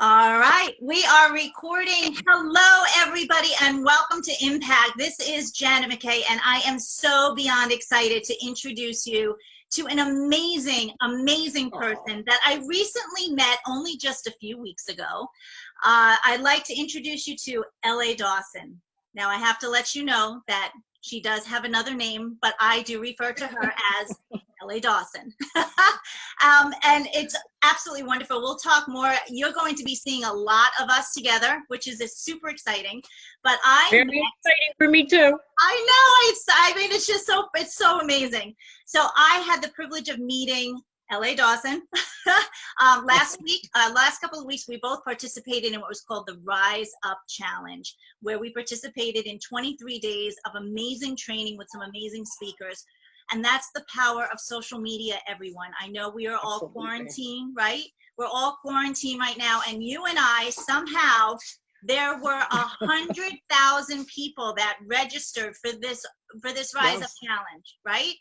All right, we are recording. Hello, everybody, and welcome to Impact. This is Janet McKay, and I am so beyond excited to introduce you to an amazing, amazing person that I recently met only just a few weeks ago. I'd like to introduce you to L.A. Dawson. Now, I have to let you know that she does have another name, but I do refer to her as L.A. Dawson. And it's absolutely wonderful. We'll talk more. You're going to be seeing a lot of us together, which is super exciting. But Very exciting for me too. I know. It's just so amazing. So I had the privilege of meeting L.A. Dawson last couple of weeks. We both participated in what was called the Rise Up Challenge, where we participated in 23 days of amazing training with some amazing speakers. And that's the power of social media, everyone. I know we are all quarantined, right? We're all quarantined right now. And you and I, somehow, there were 100,000 people that registered for this Rise Up Challenge, right?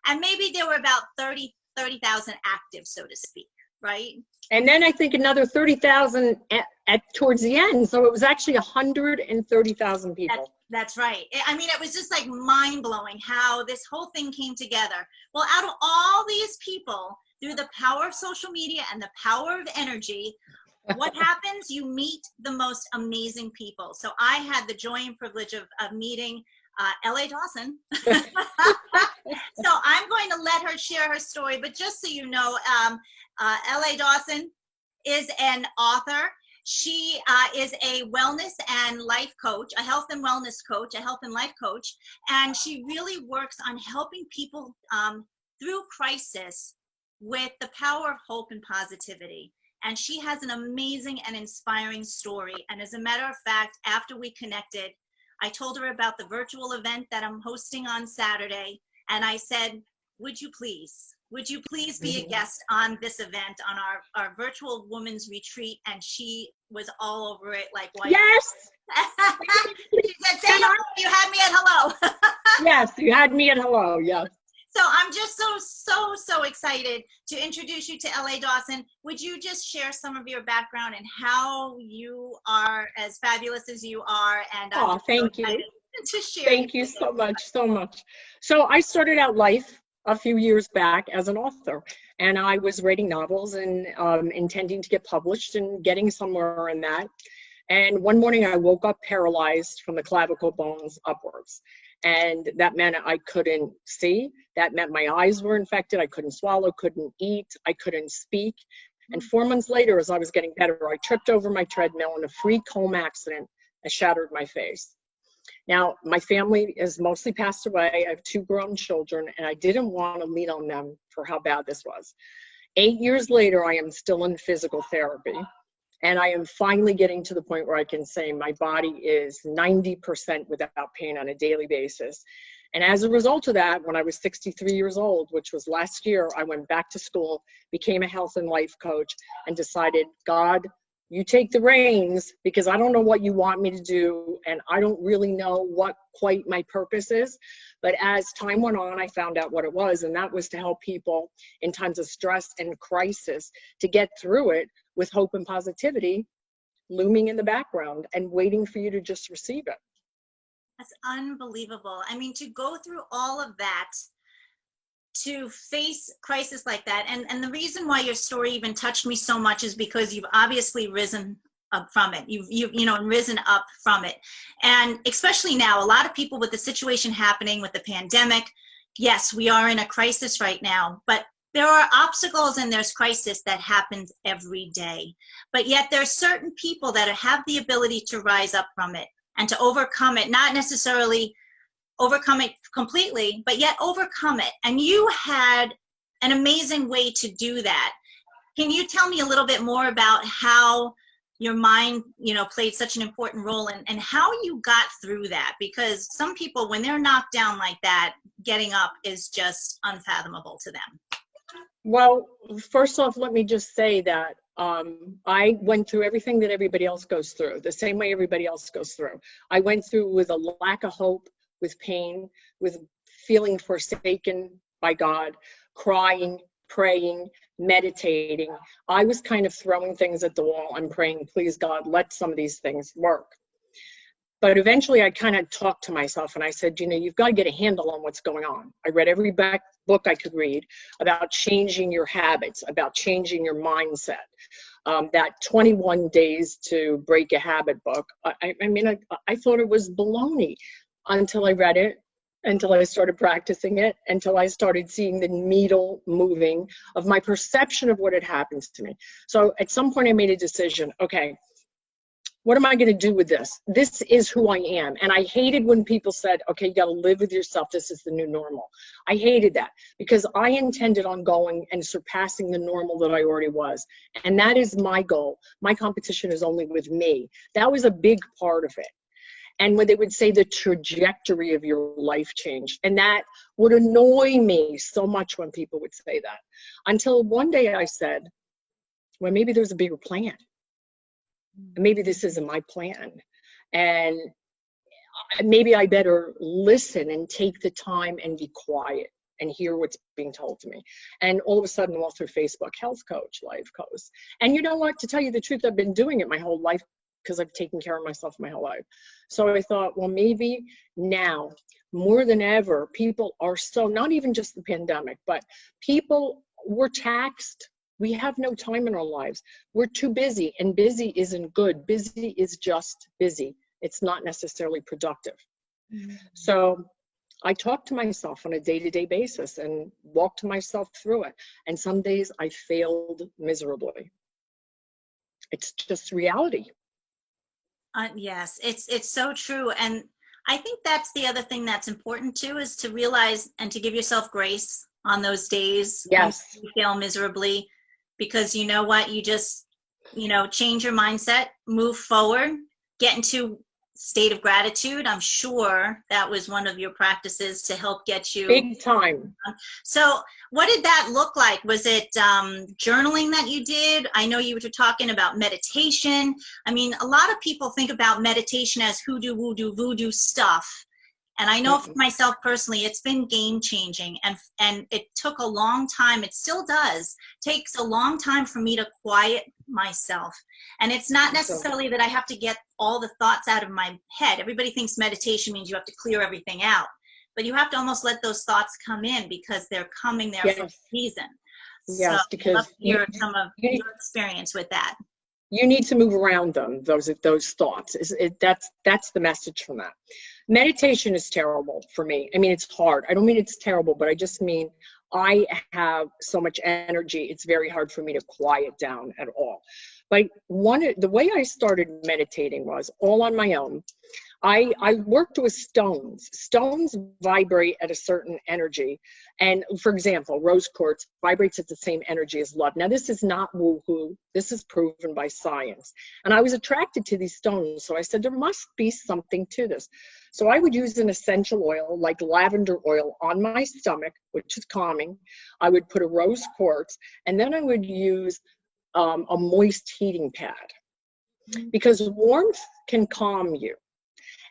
And maybe there were about 30,000 active, so to speak, right? And then I think another 30,000 towards the end. So it was actually 130,000 people. That's right. I mean, it was just like mind-blowing how this whole thing came together. Well, out of all these people, through the power of social media and the power of energy, what happens? You meet the most amazing people. So I had the joy and privilege of meeting L.A. Dawson. So I'm going to let her share her story, but just so you know, L.A. Dawson is an author. She is a wellness and life coach, a health and wellness coach, a health and life coach, and she really works on helping people through crisis with the power of hope and positivity. And she has an amazing and inspiring story. And as a matter of fact, after we connected, I told her about the virtual event that I'm hosting on Saturday. And I said, would you please be a guest on this event, on our virtual women's retreat? And she was all over it, like, why? Yes. She said, say hello. You had me at hello. Yes, you had me at hello. Yes. So I'm just so excited to introduce you to L.A. Dawson. Would you just share some of your background and how you are as fabulous as you are? And thank you. To share. Thank you so much. So I started out life a few years back as an author, and I was writing novels and intending to get published and getting somewhere in that. And one morning I woke up paralyzed from the clavicle bones upwards. And that meant I couldn't see. That meant my eyes were infected. I couldn't swallow, couldn't eat, I couldn't speak. And 4 months later, as I was getting better, I tripped over my treadmill in a freak home accident and shattered my face. Now, my family has mostly passed away. I have 2 grown children, and I didn't want to lean on them for how bad this was. 8 years later, I am still in physical therapy, and I am finally getting to the point where I can say my body is 90% without pain on a daily basis. And as a result of that, when I was 63 years old, which was last year, I went back to school, became a health and life coach, and decided, God, you take the reins, because I don't know what you want me to do, and I don't really know what quite my purpose is. But as time went on, I found out what it was, and that was to help people in times of stress and crisis to get through it with hope and positivity looming in the background and waiting for you to just receive it. That's unbelievable. I mean, to go through all of that, to face crisis like that, and the reason why your story even touched me so much is because you've obviously risen up from it. You've risen up from it. And especially now, a lot of people with the situation happening with the pandemic, yes, we are in a crisis right now, but there are obstacles and there's crisis that happens every day. But yet there's certain people that have the ability to rise up from it and to overcome it, not necessarily overcome it completely, but yet overcome it. And you had an amazing way to do that. Can you tell me a little bit more about how your mind, played such an important role and how you got through that? Because some people, when they're knocked down like that, getting up is just unfathomable to them. Well, first off, let me just say that I went through everything that everybody else goes through, the same way everybody else goes through. I went through with a lack of hope, with pain, with feeling forsaken by God, crying, praying, meditating. I was kind of throwing things at the wall and praying, please God, let some of these things work. But eventually I kind of talked to myself and I said, you know, you've got to get a handle on what's going on. I read every book I could read about changing your habits, about changing your mindset. That 21 days to break a habit book, I mean, I thought it was baloney until I read it, until I started practicing it, until I started seeing the needle moving of my perception of what had happened to me. So at some point I made a decision, okay, what am I going to do with this? This is who I am. And I hated when people said, okay, you got to live with yourself. This is the new normal. I hated that because I intended on going and surpassing the normal that I already was. And that is my goal. My competition is only with me. That was a big part of it. And when they would say the trajectory of your life changed, and that would annoy me so much when people would say that. Until one day I said, well, maybe there's a bigger plan. Maybe this isn't my plan. And maybe I better listen and take the time and be quiet and hear what's being told to me. And all of a sudden, all through Facebook, health coach, life coach. And you know what? To tell you the truth, I've been doing it my whole life because I've taken care of myself my whole life. So I thought, well, maybe now more than ever, people are so, not even just the pandemic, but people were taxed. We have no time in our lives. We're too busy, and busy isn't good. Busy is just busy. It's not necessarily productive. Mm-hmm. So I talk to myself on a day-to-day basis and walk myself through it. And some days I failed miserably. It's just reality. Yes, it's so true. And I think that's the other thing that's important too, is to realize and to give yourself grace on those days. Yes. When you fail miserably. Because you know what, you just, you know, change your mindset, move forward, get into state of gratitude. I'm sure that was one of your practices to help get you. Big time. So what did that look like? Was it journaling that you did? I know you were talking about meditation. I mean, a lot of people think about meditation as hoodoo, voodoo stuff. And I know for myself personally, it's been game changing, and it took a long time. It still does. Takes a long time for me to quiet myself. And it's not necessarily that I have to get all the thoughts out of my head. Everybody thinks meditation means you have to clear everything out, but you have to almost let those thoughts come in because they're coming there for a reason. Yes, so because I'd love to hear some of your experience with that. You need to move around them, those thoughts. That's the message from that. Meditation is terrible for me. I mean, it's hard. I don't mean it's terrible, but I just mean I have so much energy. It's very hard for me to quiet down at all. But the way I started meditating was all on my own. I worked with stones. Stones vibrate at a certain energy. And for example, rose quartz vibrates at the same energy as love. Now, this is not woo-hoo. This is proven by science. And I was attracted to these stones. So I said, there must be something to this. So I would use an essential oil like lavender oil on my stomach, which is calming. I would put a rose quartz, and then I would use a moist heating pad, because warmth can calm you.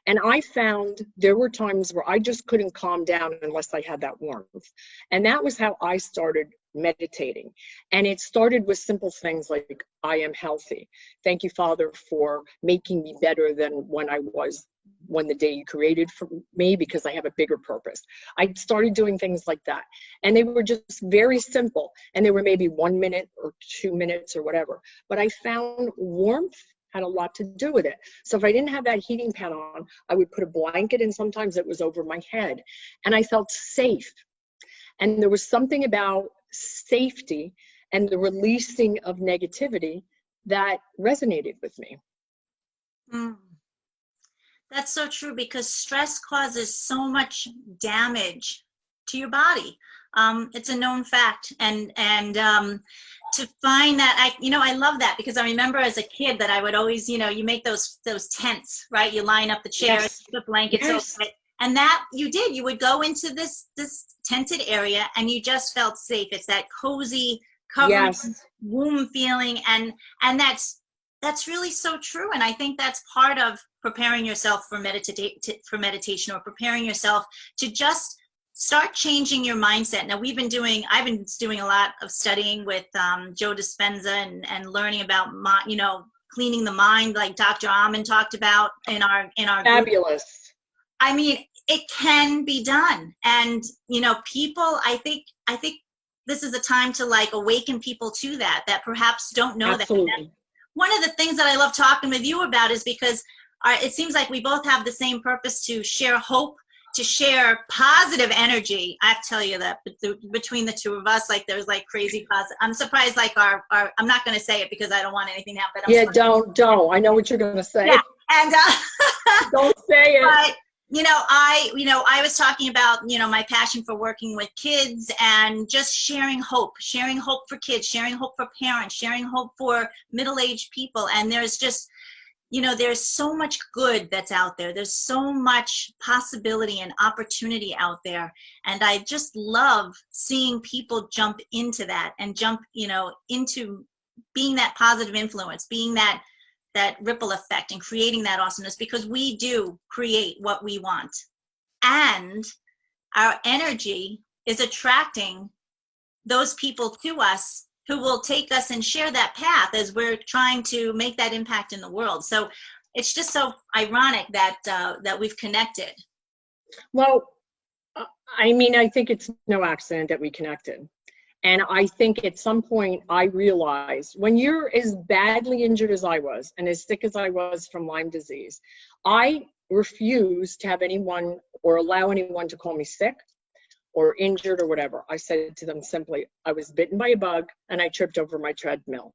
And I found there were times where I just couldn't calm down unless I had that warmth. And that was how I started meditating. And it started with simple things like, I am healthy. Thank you, Father, for making me better than when I was, when the day you created for me, because I have a bigger purpose. I started doing things like that. And they were just very simple. And they were maybe 1 minute or 2 minutes or whatever. But I found warmth had a lot to do with it. So if I didn't have that heating pad on, I would put a blanket, and sometimes it was over my head. And I felt safe. And there was something about safety and the releasing of negativity that resonated with me. That's so true, because stress causes so much damage to your body. It's a known fact. And to find that, I love that, because I remember as a kid that I would always, you make those tents, right? You line up the chairs, Yes. put blankets over it. And that you would go into this tented area and you just felt safe. It's that cozy, covering, womb feeling. And that's really so true. And I think that's part of preparing yourself for meditation, or preparing yourself to just start changing your mindset. Now I've been doing a lot of studying with Joe Dispenza and learning about cleaning the mind, like Dr. Amen talked about in our group. Fabulous. I mean, it can be done. And, people, I think this is a time to like awaken people to that perhaps don't know that. Absolutely. One of the things that I love talking with you about is because it seems like we both have the same purpose to share hope, to share positive energy. I have to tell you that between the two of us, like there's like crazy positive. I'm surprised, like our I'm not going to say it because I don't want anything to happen. Yeah, don't. I know what you're going to say. Yeah, and don't say it. But I was talking about my passion for working with kids and just sharing hope for kids, sharing hope for parents, sharing hope for middle-aged people, and there's just there's so much good that's out there. There's so much possibility and opportunity out there. And I just love seeing people jump into that and jump, into being that positive influence, being that ripple effect and creating that awesomeness, because we do create what we want. And our energy is attracting those people to us who will take us and share that path as we're trying to make that impact in the world. So it's just so ironic that we've connected. Well, I mean, I think it's no accident that we connected. And I think at some point I realized when you're as badly injured as I was and as sick as I was from Lyme disease, I refused to have anyone or allow anyone to call me sick or injured or whatever. I said to them simply, I was bitten by a bug and I tripped over my treadmill.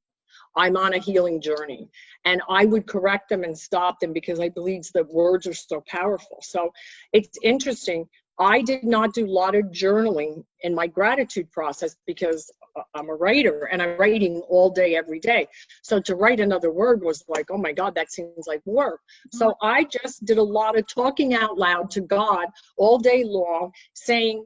I'm on a healing journey. And I would correct them and stop them because I believe that words are so powerful. So it's interesting. I did not do a lot of journaling in my gratitude process because I'm a writer and I'm writing all day, every day. So to write another word was like, oh my God, that seems like work. So I just did a lot of talking out loud to God all day long, saying,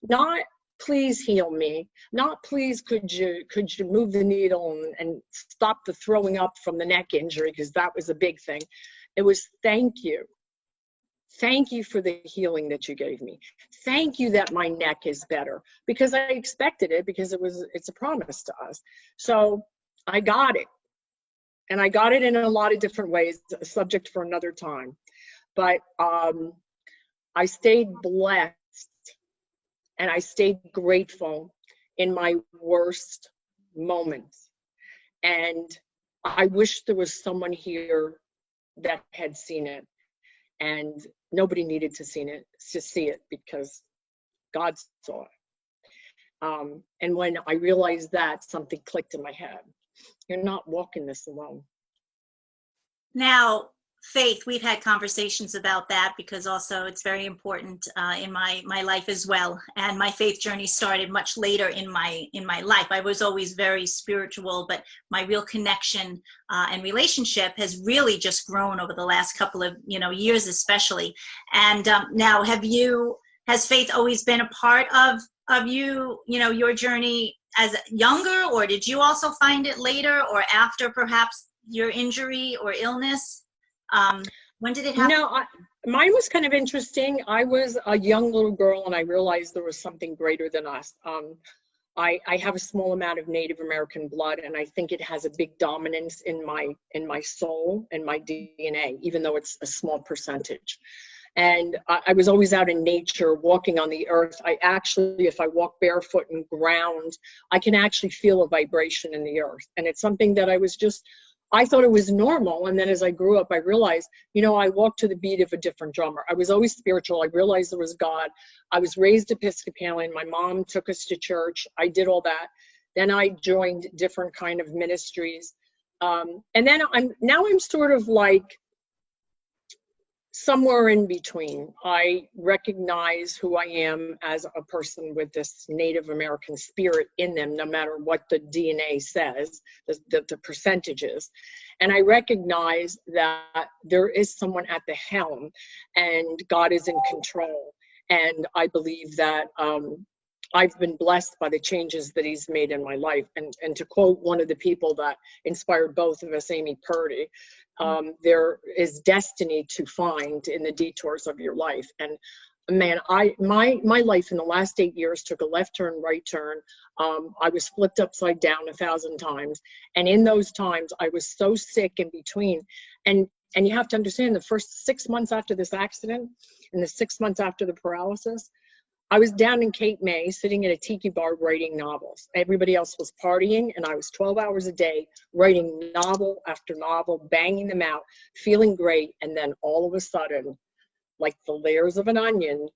not please heal me, not please could you move the needle and stop the throwing up from the neck injury, because that was a big thing. It was thank you. Thank you for the healing that you gave me. Thank you that my neck is better, because I expected it, because it's a promise to us. So I got it. And I got it in a lot of different ways, a subject for another time. But I stayed blessed and I stayed grateful in my worst moments. And I wish there was someone here that had seen it. And nobody needed to see it because God saw it. And when I realized that, something clicked in my head. You're not walking this alone. Now, faith, we've had conversations about that because also it's very important in my life as well. And my faith journey started much later in my life. I was always very spiritual, but my real connection and relationship has really just grown over the last couple of years, especially. And now, has faith always been a part of your journey as younger, or did you also find it later or after perhaps your injury or illness? When did it happen? Mine was kind of interesting. I was a young little girl and I realized there was something greater than us. I have a small amount of Native American blood, and I think it has a big dominance in my soul and my DNA, even though it's a small percentage. And I was always out in nature, walking on the earth. If I walk barefoot in ground, I can actually feel a vibration in the earth. And it's something that I thought it was normal. And then as I grew up, I realized, I walked to the beat of a different drummer. I was always spiritual. I realized there was God. I was raised Episcopalian. My mom took us to church. I did all that. Then I joined different kind of ministries. And then I'm sort of like somewhere in between. I recognize who I am as a person with this Native American spirit in them, no matter what the DNA says, the percentages. And I recognize that there is someone at the helm and God is in control. And I believe that I've been blessed by the changes that he's made in my life. And to quote one of the people that inspired both of us, Amy Purdy, there is destiny to find in the detours of your life. And man, my life in the last 8 years took a left turn, right turn. I was flipped upside down 1,000 times. And in those times, I was so sick in between. And you have to understand, the first 6 months after this accident and the 6 months after the paralysis, I was down in Cape May sitting at a tiki bar writing novels. Everybody else was partying, and I was 12 hours a day writing novel after novel, banging them out, feeling great. And then all of a sudden, like the layers of an onion,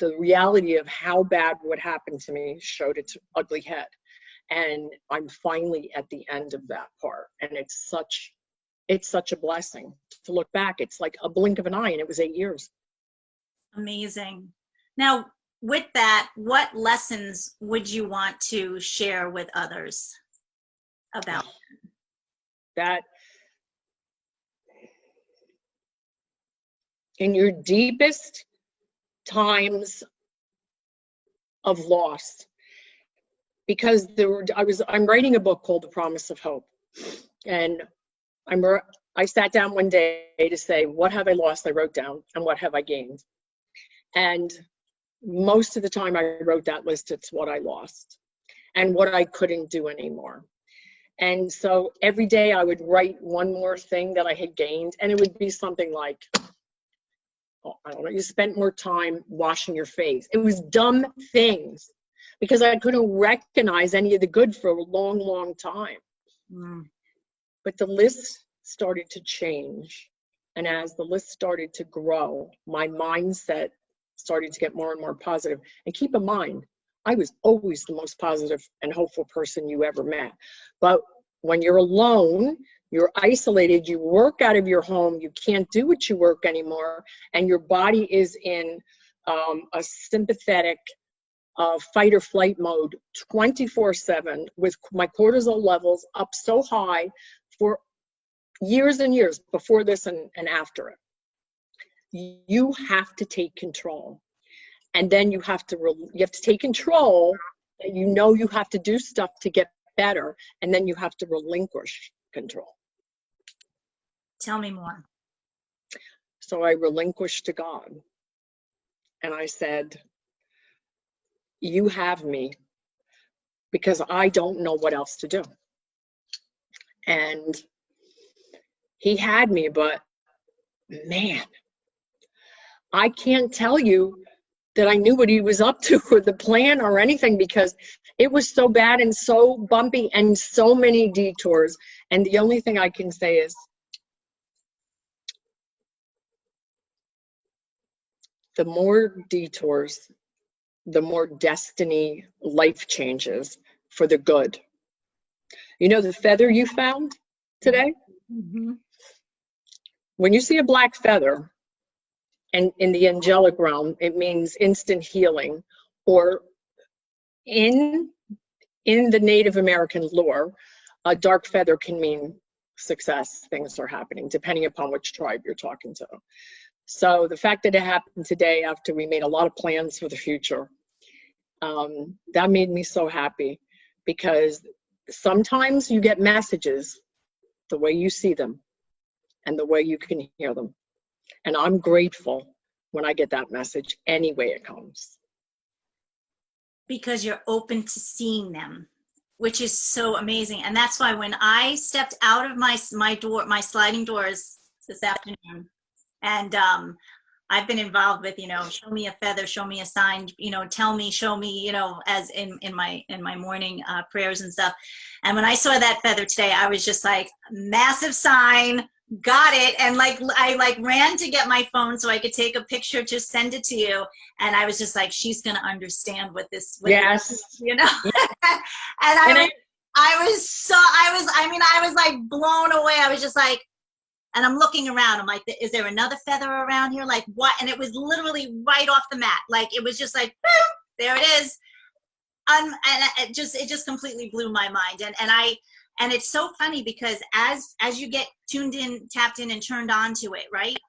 the reality of how bad would happen to me showed its ugly head. And I'm finally at the end of that part. And it's such a blessing to look back. It's like a blink of an eye, and it was 8 years. Amazing. Now, with that, what lessons would you want to share with others about that? In your deepest times of loss, because I'm writing a book called The Promise of Hope, and I sat down one day to say, what have I lost? I wrote down, and what have I gained? And most of the time I wrote that list, it's what I lost and what I couldn't do anymore. And so every day I would write one more thing that I had gained, and it would be something like, I don't know, you spent more time washing your face. It was dumb things because I couldn't recognize any of the good for a long, long time. But the list started to change. And as the list started to grow, my mindset started to get more and more positive. And keep in mind, I was always the most positive and hopeful person you ever met. But when you're alone, you're isolated, you work out of your home, you can't do what you work anymore, and your body is in a sympathetic fight or flight mode 24/7 with my cortisol levels up so high for years and years before this and after it. You have to take control. And then you have to take control, and you know you have to do stuff to get better, and then you have to relinquish control. Tell me more. So I relinquished to God, and I said, you have me, because I don't know what else to do. And he had me, but man, I can't tell you that I knew what he was up to or the plan or anything, because it was so bad and so bumpy and so many detours. And the only thing I can say is, the more detours, the more destiny life changes for the good. You know the feather you found today? Mm-hmm. When you see a black feather, and in the angelic realm, it means instant healing, or in the Native American lore, a dark feather can mean success, things are happening, depending upon which tribe you're talking to. So the fact that it happened today after we made a lot of plans for the future, that made me so happy, because sometimes you get messages the way you see them and the way you can hear them. And I'm grateful when I get that message any way it comes. Because you're open to seeing them, which is so amazing. And that's why when I stepped out of my sliding doors this afternoon, and I've been involved with, show me a feather, show me a sign, tell me, show me, as in my morning prayers and stuff. And when I saw that feather today, I was just like, massive sign, got it. And I ran to get my phone so I could take a picture to send it to you. And I was just like, she's going to understand what this, yes. And I was like blown away. I was just like, and I'm looking around, I'm like, is there another feather around here? Like what? And it was literally right off the mat. Like, it was just like, boom, there it is. And it just completely blew my mind. And it's so funny, because as you get tuned in, tapped in, and turned on to it, right?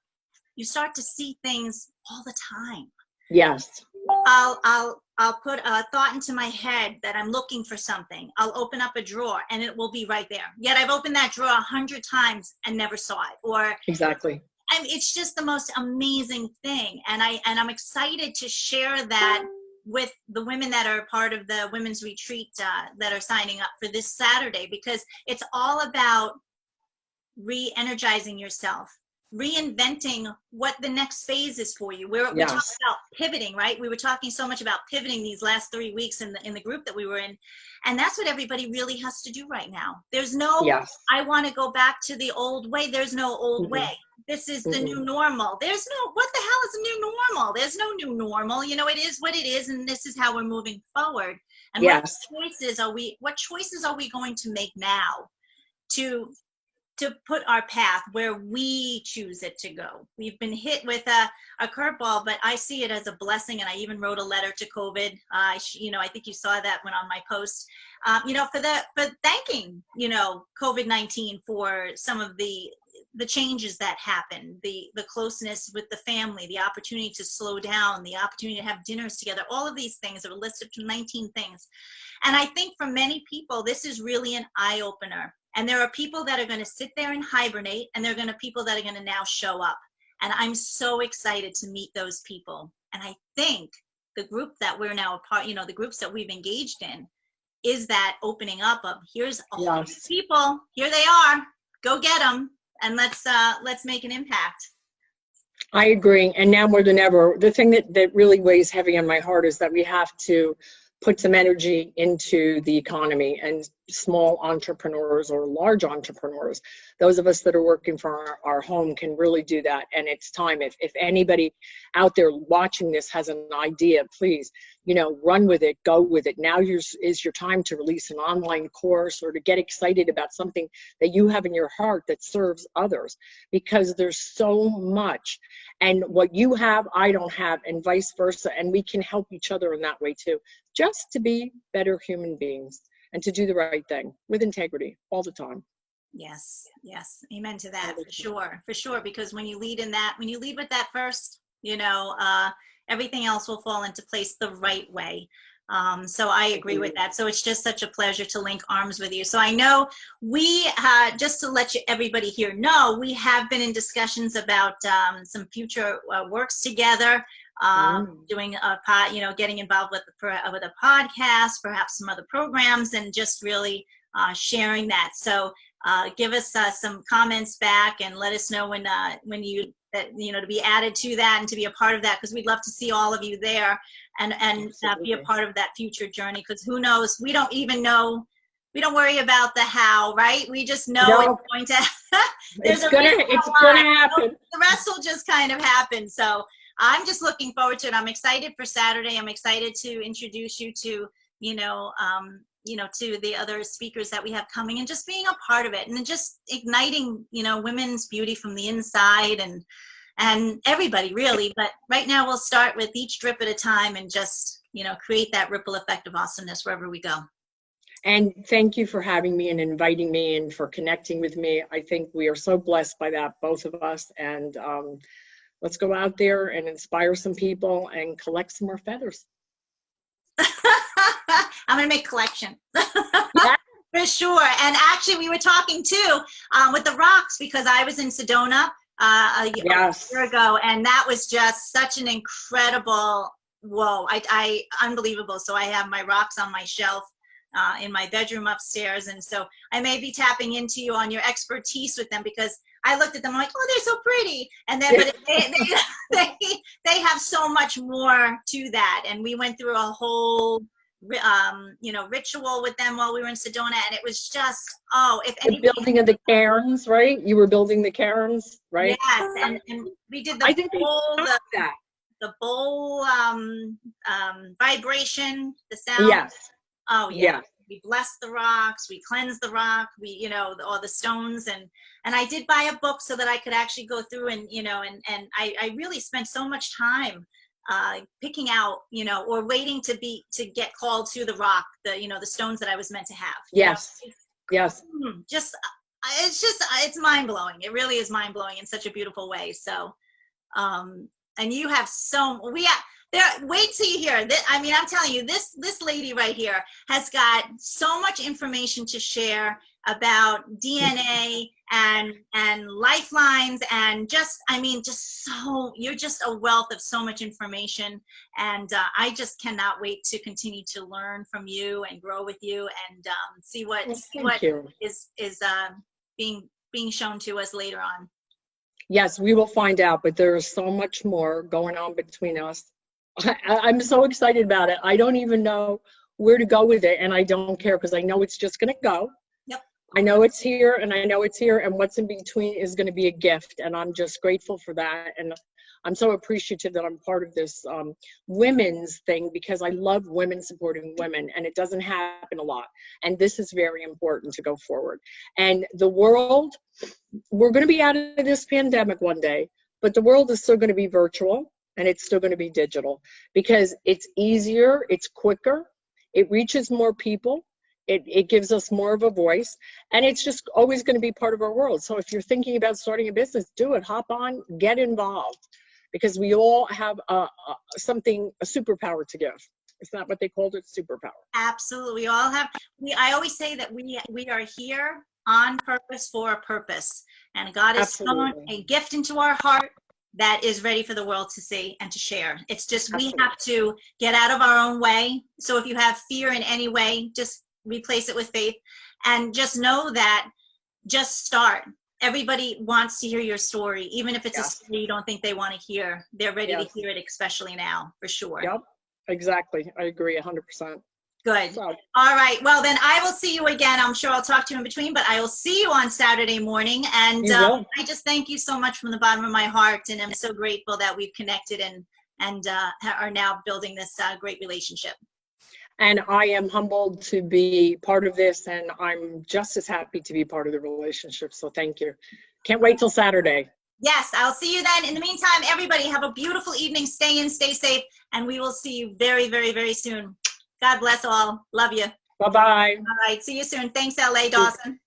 You start to see things all the time. Yes. I'll put a thought into my head that I'm looking for something. I'll open up a drawer and it will be right there. Yet I've opened that drawer 100 times and never saw it. Or exactly. it's just the most amazing thing. And I'm excited to share that with the women that are part of the women's retreat that are signing up for this Saturday, because it's all about re-energizing yourself, reinventing what the next phase is for you. We talked about pivoting, right? We were talking so much about pivoting these last 3 weeks in the group that we were in. And that's what everybody really has to do right now. There's no, I want to go back to the old way. There's no old way. This is the new normal. There's no, what the hell is a new normal? There's no new normal. You know, it is what it is. And this is how we're moving forward. And what choices are we going to make now to put our path where we choose it to go? We've been hit with a curveball, but I see it as a blessing. And I even wrote a letter to COVID. I think you saw that one on my post, for thanking, COVID-19 for some of the changes that happened, the closeness with the family, the opportunity to slow down, the opportunity to have dinners together. All of these things are listed to 19 things. And I think for many people, this is really an eye opener. And there are people that are going to sit there and hibernate, and there are going to people that are going to now show up. And I'm so excited to meet those people. And I think the group that we're now a part, the groups that we've engaged in, is that opening up of, here's all these people, here they are, go get them, and let's make an impact. I agree. And now more than ever, the thing that really weighs heavy on my heart is that we have to put some energy into the economy, and small entrepreneurs or large entrepreneurs, those of us that are working for our home, can really do that. And it's time. If anybody out there watching this has an idea, please, run with it, go with it. Now is your time to release an online course or to get excited about something that you have in your heart that serves others, because there's so much. And what you have, I don't have, and vice versa. And we can help each other in that way too, just to be better human beings and to do the right thing with integrity all the time. Yes. Amen to that, for sure. Because when you lead with that first, everything else will fall into place the right way. So I agree with that. So it's just such a pleasure to link arms with you. So I know we, just to let everybody here know, we have been in discussions about some future works together, doing getting involved with a podcast, perhaps some other programs, and just really sharing that. So give us some comments back and let us know when to be added to that and to be a part of that, because we'd love to see all of you there and be a part of that future journey. Because who knows, we don't even know, we don't worry about the how, right? We just know it's going to it's gonna happen. The rest will just kind of happen. So I'm just looking forward to it. I'm excited for Saturday. I'm excited to introduce you to to the other speakers that we have coming, and just being a part of it, and just igniting, women's beauty from the inside, and everybody really. But right now we'll start with each drip at a time, and just, create that ripple effect of awesomeness wherever we go. And thank you for having me and inviting me and for connecting with me. I think we are so blessed by that, both of us. And let's go out there and inspire some people and collect some more feathers. I'm going to make a collection. For sure. And actually, we were talking too with the rocks, because I was in Sedona a year ago, and that was just such an incredible, unbelievable. So I have my rocks on my shelf in my bedroom upstairs. And so I may be tapping into you on your expertise with them, because I looked at them like, oh, they're so pretty. And then, but they have so much more to that. And we went through a whole ritual with them while we were in Sedona, and it was just, the building of the cairns, right? You were building the cairns, right? Yes, and we did the bowl vibration, the sound. Yes. Oh yeah. We blessed the rocks, we cleansed the rock, we, all the stones, and I did buy a book so that I could actually go through and, and I really spent so much time picking out, or waiting to get called to the rock, the stones that I was meant to have. Yes. Yes. It's mind blowing. It really is mind blowing in such a beautiful way. So, and you have wait till you hear this. I mean, I'm telling you, this lady right here has got so much information to share about DNA and lifelines, and just, I mean, just so, you're just a wealth of so much information. And I just cannot wait to continue to learn from you and grow with you, and see what, Well, see thank what you. is being shown to us later on. Yes, we will find out, but there's so much more going on between us. I'm so excited about it. I don't even know where to go with it, and I don't care because I know it's just going to go. Yep. I know it's here, and I know it's here, and what's in between is going to be a gift, and I'm just grateful for that. And I'm so appreciative that I'm part of this women's thing, because I love women supporting women, and it doesn't happen a lot. And this is very important to go forward. And the world, we're going to be out of this pandemic one day, but the world is still going to be virtual, and it's still going to be digital, because it's easier, it's quicker, it reaches more people, it gives us more of a voice, and it's just always going to be part of our world. So if you're thinking about starting a business, do it, hop on, get involved, because we all have a superpower to give. Is that what they called it? Superpower. Absolutely. We all have, I always say that we are here on purpose for a purpose. And God has sown Absolutely. a gift into our heart that is ready for the world to see and to share. It's just, we have to get out of our own way. So if you have fear in any way, just replace it with faith, and just know that, just start. Everybody wants to hear your story, even if it's a story you don't think they want to hear. They're ready to hear it, especially now, for sure. Yep, exactly. I agree 100%. Good. So, All right. Well, then I will see you again. I'm sure I'll talk to you in between, but I will see you on Saturday morning. And I just thank you so much from the bottom of my heart. And I'm so grateful that we've connected and are now building this great relationship. and I am humbled to be part of this, and I'm just as happy to be part of the relationship. So thank you. Can't wait till Saturday. Yes, I'll see you then. In the meantime, everybody have a beautiful evening. Stay in, stay safe, and we will see you very, very, very soon. God bless all. Love you. Bye-bye. All right. See you soon. Thanks, LA Dawson.